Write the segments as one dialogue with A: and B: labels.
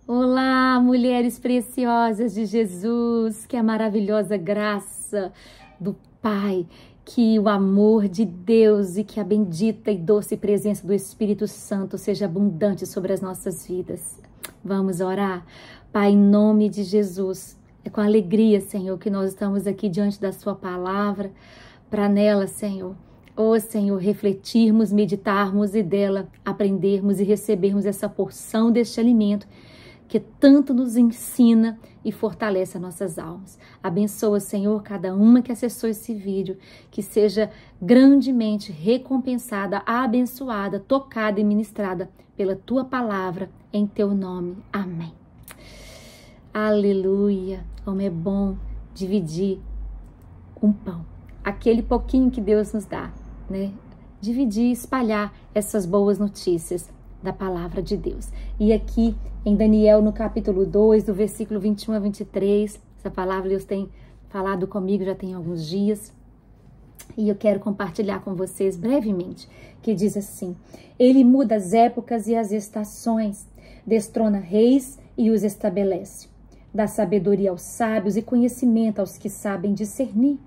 A: Olá, mulheres preciosas de Jesus, que a maravilhosa graça do Pai, que o amor de Deus e que a bendita e doce presença do Espírito Santo seja abundante sobre as nossas vidas. Vamos orar? Pai, em nome de Jesus, é com alegria, Senhor, que nós estamos aqui diante da sua palavra, para nela, Senhor, Senhor, refletirmos, meditarmos e dela aprendermos e recebermos essa porção deste alimento que tanto nos ensina e fortalece as nossas almas. Abençoa, Senhor, cada uma que acessou esse vídeo, que seja grandemente recompensada, abençoada, tocada e ministrada pela Tua palavra, em Teu nome. Amém. Aleluia! Como é bom dividir um pão, aquele pouquinho que Deus nos dá, né? Dividir, espalhar essas boas notícias da palavra de Deus. E aqui em Daniel, no capítulo 2, do versículo 21 a 23, essa palavra Deus tem falado comigo já tem alguns dias, e eu quero compartilhar com vocês brevemente, que diz assim: Ele muda as épocas e as estações, destrona reis e os estabelece, dá sabedoria aos sábios e conhecimento aos que sabem discernir,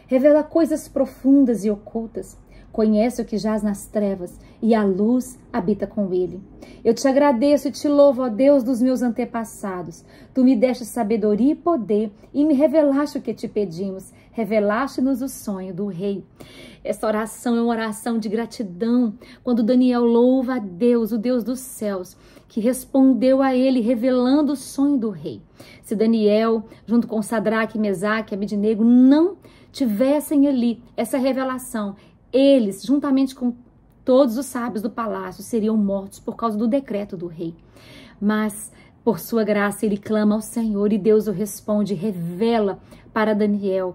A: revela coisas profundas e ocultas, conhece o que jaz nas trevas e a luz habita com ele. Eu te agradeço e te louvo, ó Deus dos meus antepassados. Tu me deste sabedoria e poder e me revelaste o que te pedimos. Revelaste-nos o sonho do rei. Essa oração é uma oração de gratidão, quando Daniel louva a Deus, o Deus dos céus, que respondeu a ele, revelando o sonho do rei. Se Daniel, junto com Sadraque, Mesaque e Abednego, não tivessem ali essa revelação, eles, juntamente com todos os sábios do palácio, seriam mortos por causa do decreto do rei. Mas, por sua graça, ele clama ao Senhor e Deus o responde, revela para Daniel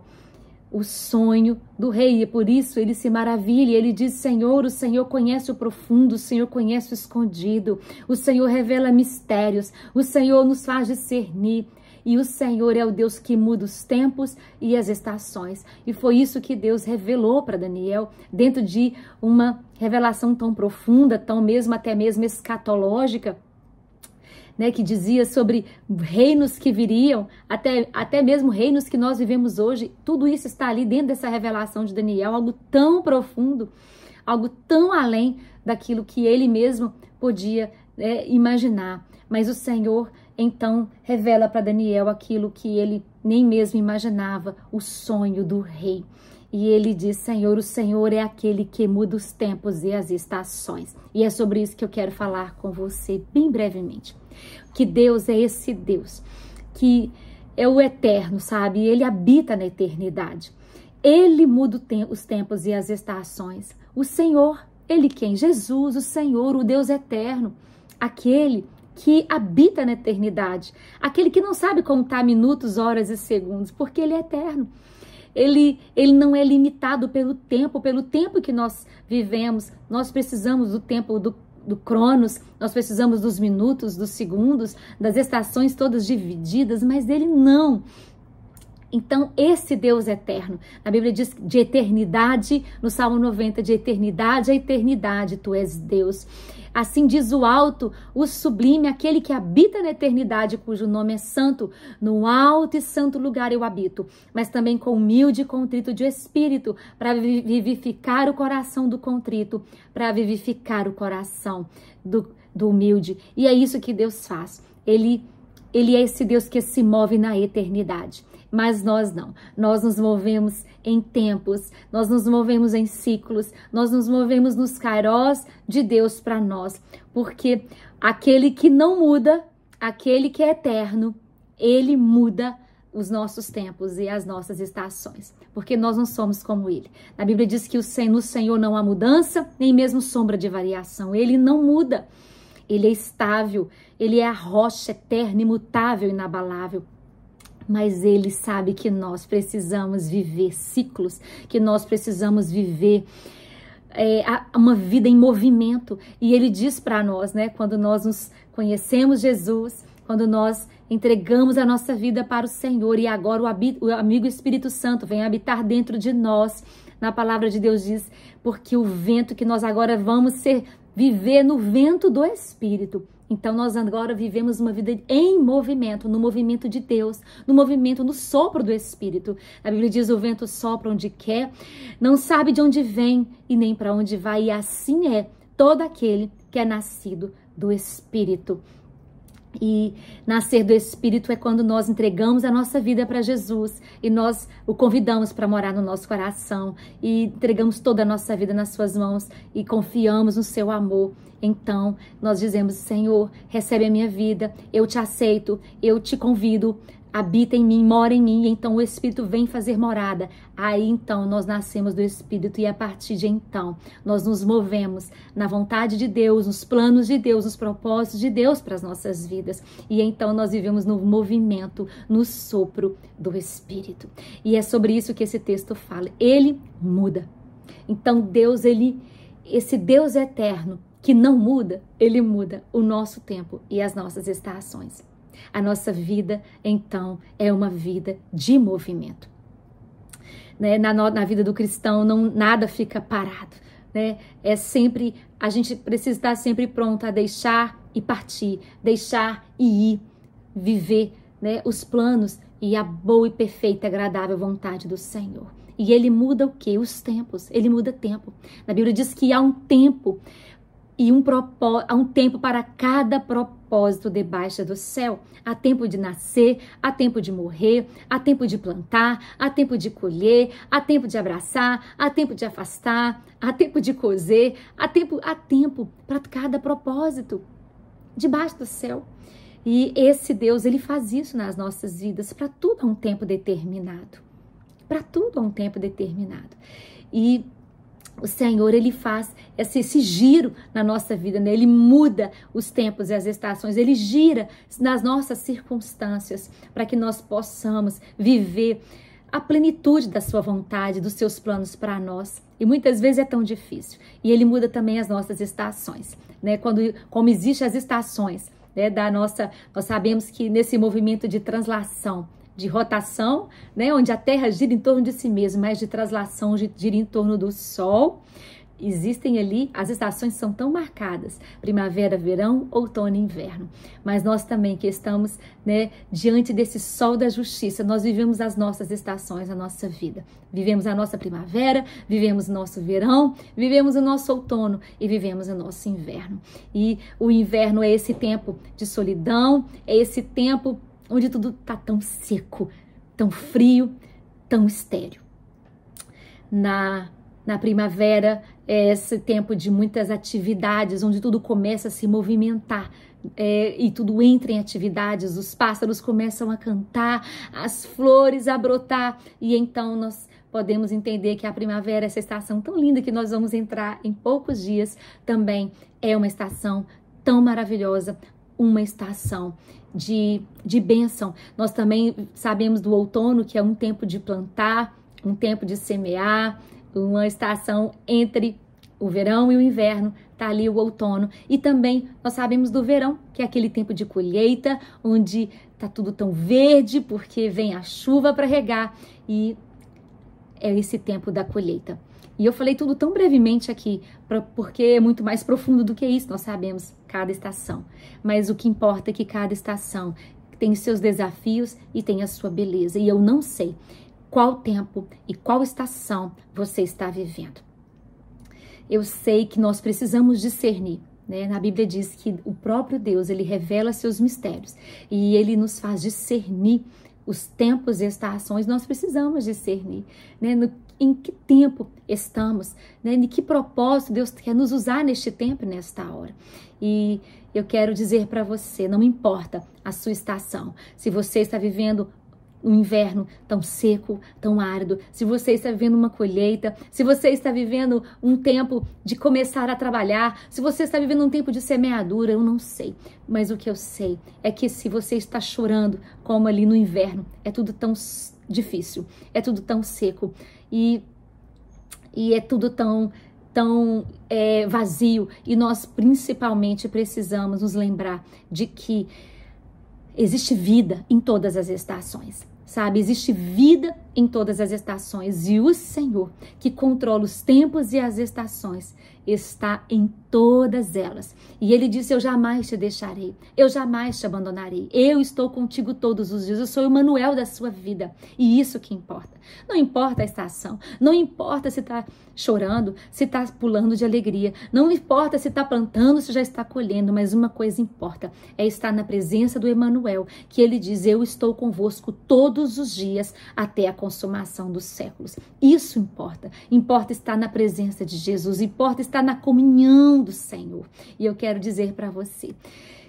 A: o sonho do rei. E por isso ele se maravilha, ele diz: Senhor, o Senhor conhece o profundo, o Senhor conhece o escondido, o Senhor revela mistérios, o Senhor nos faz discernir. E o Senhor é o Deus que muda os tempos e as estações. E foi isso que Deus revelou para Daniel, dentro de uma revelação tão profunda, até mesmo escatológica, né, que dizia sobre reinos que viriam, até mesmo reinos que nós vivemos hoje. Tudo isso está ali dentro dessa revelação de Daniel, algo tão profundo, algo tão além daquilo que ele mesmo podia imaginar. Mas o Senhor então revela para Daniel aquilo que ele nem mesmo imaginava, o sonho do rei. E ele diz: Senhor, o Senhor é aquele que muda os tempos e as estações. E é sobre isso que eu quero falar com você bem brevemente. Que Deus é esse Deus que é o eterno, sabe? Ele habita na eternidade. Ele muda os tempos e as estações. O Senhor, Ele quem? Jesus, o Senhor, o Deus eterno. Aquele que habita na eternidade, aquele que não sabe contar minutos, horas e segundos, porque Ele é eterno. Ele não é limitado pelo tempo que nós vivemos. Nós precisamos do tempo do Cronos, nós precisamos dos minutos, dos segundos, das estações todas divididas, mas Ele não. Então, esse Deus eterno, a Bíblia diz de eternidade, no Salmo 90, de eternidade a eternidade, Tu és Deus. Assim diz o alto, o sublime, aquele que habita na eternidade, cujo nome é santo. No alto e santo lugar eu habito, mas também com humilde e contrito de espírito, para vivificar o coração do contrito, para vivificar o coração do humilde. E é isso que Deus faz. Ele é esse Deus que se move na eternidade. Mas nós não, nós nos movemos em tempos, nós nos movemos em ciclos, nós nos movemos nos kairós de Deus para nós, porque aquele que não muda, aquele que é eterno, Ele muda os nossos tempos e as nossas estações, porque nós não somos como Ele. A Bíblia diz que no Senhor não há mudança, nem mesmo sombra de variação. Ele não muda, Ele é estável, Ele é a rocha eterna, imutável, inabalável. Mas Ele sabe que nós precisamos viver ciclos, que nós precisamos viver uma vida em movimento. E Ele diz para nós, né, quando nós nos conhecemos Jesus, quando nós entregamos a nossa vida para o Senhor e agora o amigo Espírito Santo vem habitar dentro de nós. Na palavra de Deus diz, porque o vento que nós agora vamos viver no vento do Espírito, Então nós agora vivemos uma vida em movimento, no movimento de Deus, no movimento, no sopro do Espírito. A Bíblia diz: o vento sopra onde quer, não sabe de onde vem e nem para onde vai. E assim é todo aquele que é nascido do Espírito. E nascer do Espírito é quando nós entregamos a nossa vida para Jesus e nós o convidamos para morar no nosso coração e entregamos toda a nossa vida nas suas mãos e confiamos no seu amor. Então nós dizemos: Senhor, recebe a minha vida, eu te aceito, eu te convido, habita em mim, mora em mim. E então o Espírito vem fazer morada. Aí então nós nascemos do Espírito e a partir de então nós nos movemos na vontade de Deus, nos planos de Deus, nos propósitos de Deus para as nossas vidas. E então nós vivemos no movimento, no sopro do Espírito. E é sobre isso que esse texto fala. Ele muda. Então Deus, esse Deus eterno que não muda, ele muda o nosso tempo e as nossas estações. A nossa vida, então, é uma vida de movimento. Né? Na vida do cristão, nada fica parado. Né? A gente precisa estar sempre pronto a deixar e partir, deixar e ir, viver, né, os planos e a boa e perfeita e agradável vontade do Senhor. E ele muda o quê? Os tempos. Ele muda tempo. Na Bíblia diz que há um tempo e há um tempo para cada propósito debaixo do céu. Há tempo de nascer, há tempo de morrer, há tempo de plantar, há tempo de colher, há tempo de abraçar, há tempo de afastar, há tempo de coser, há tempo para cada propósito debaixo do céu. E esse Deus, ele faz isso nas nossas vidas. Para tudo há um tempo determinado. Para tudo há um tempo determinado. E o Senhor, ele faz esse giro na nossa vida, né? Ele muda os tempos e as estações, ele gira nas nossas circunstâncias para que nós possamos viver a plenitude da sua vontade, dos seus planos para nós. E muitas vezes é tão difícil. E ele muda também as nossas estações, né? Como existem as estações, né, nós sabemos que nesse movimento de translação, de rotação, né, onde a Terra gira em torno de si mesma, mas de translação gira em torno do Sol. Existem ali, as estações são tão marcadas, primavera, verão, outono e inverno. Mas nós também que estamos, né, diante desse sol da justiça, nós vivemos as nossas estações, a nossa vida. Vivemos a nossa primavera, vivemos o nosso verão, vivemos o nosso outono e vivemos o nosso inverno. E o inverno é esse tempo de solidão, é esse tempo onde tudo está tão seco, tão frio, tão estéril. Na primavera é esse tempo de muitas atividades, onde tudo começa a se movimentar e tudo entra em atividades, os pássaros começam a cantar, as flores a brotar, e então nós podemos entender que a primavera, essa estação tão linda que nós vamos entrar em poucos dias, também é uma estação tão maravilhosa, uma estação de bênção. Nós também sabemos do outono, que é um tempo de plantar, um tempo de semear, uma estação entre o verão e o inverno, tá ali o outono. E também nós sabemos do verão, que é aquele tempo de colheita, onde tá tudo tão verde, porque vem a chuva para regar, e é esse tempo da colheita. E eu falei tudo tão brevemente aqui, porque é muito mais profundo do que isso, nós sabemos cada estação. Mas o que importa é que cada estação tem os seus desafios e tem a sua beleza. E eu não sei qual tempo e qual estação você está vivendo. Eu sei que nós precisamos discernir, né? Na Bíblia diz que o próprio Deus, ele revela seus mistérios e ele nos faz discernir os tempos e estações. Nós precisamos discernir, né? Em que tempo estamos, né? Em que propósito Deus quer nos usar neste tempo e nesta hora. E eu quero dizer para você, não importa a sua estação, se você está vivendo um inverno tão seco, tão árido, se você está vivendo uma colheita, se você está vivendo um tempo de começar a trabalhar, se você está vivendo um tempo de semeadura, eu não sei. Mas o que eu sei é que se você está chorando, como ali no inverno, é tudo tão difícil, é tudo tão seco e é tudo tão vazio. E nós principalmente precisamos nos lembrar de que existe vida em todas as estações, sabe? Existe vida em todas as estações. E o Senhor, que controla os tempos e as estações, está em todas elas. E ele disse: eu jamais te deixarei, eu jamais te abandonarei. Eu estou contigo todos os dias. Eu sou o Emmanuel da sua vida. E isso que importa. Não importa a estação, não importa se está chorando, se está pulando de alegria, não importa se está plantando, se já está colhendo, mas uma coisa importa, é estar na presença do Emmanuel, que ele diz: eu estou convosco todos os dias até a consumação dos séculos. Isso importa. Importa estar na presença de Jesus, importa estar na comunhão do Senhor. E eu quero dizer para você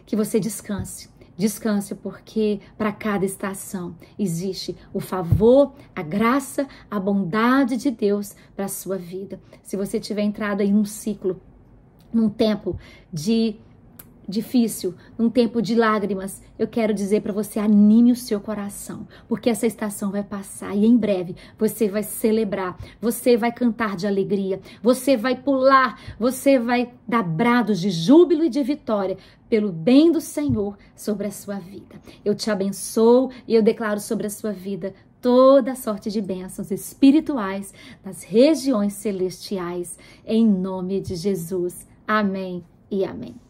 A: que você descanse. Descanse, porque para cada estação existe o favor, a graça, a bondade de Deus para a sua vida. Se você tiver entrado em um ciclo, num tempo difícil, num tempo de lágrimas, eu quero dizer para você: anime o seu coração, porque essa estação vai passar e em breve você vai celebrar, você vai cantar de alegria, você vai pular, você vai dar brados de júbilo e de vitória pelo bem do Senhor sobre a sua vida. Eu te abençoo e eu declaro sobre a sua vida toda sorte de bênçãos espirituais nas regiões celestiais, em nome de Jesus. Amém e amém.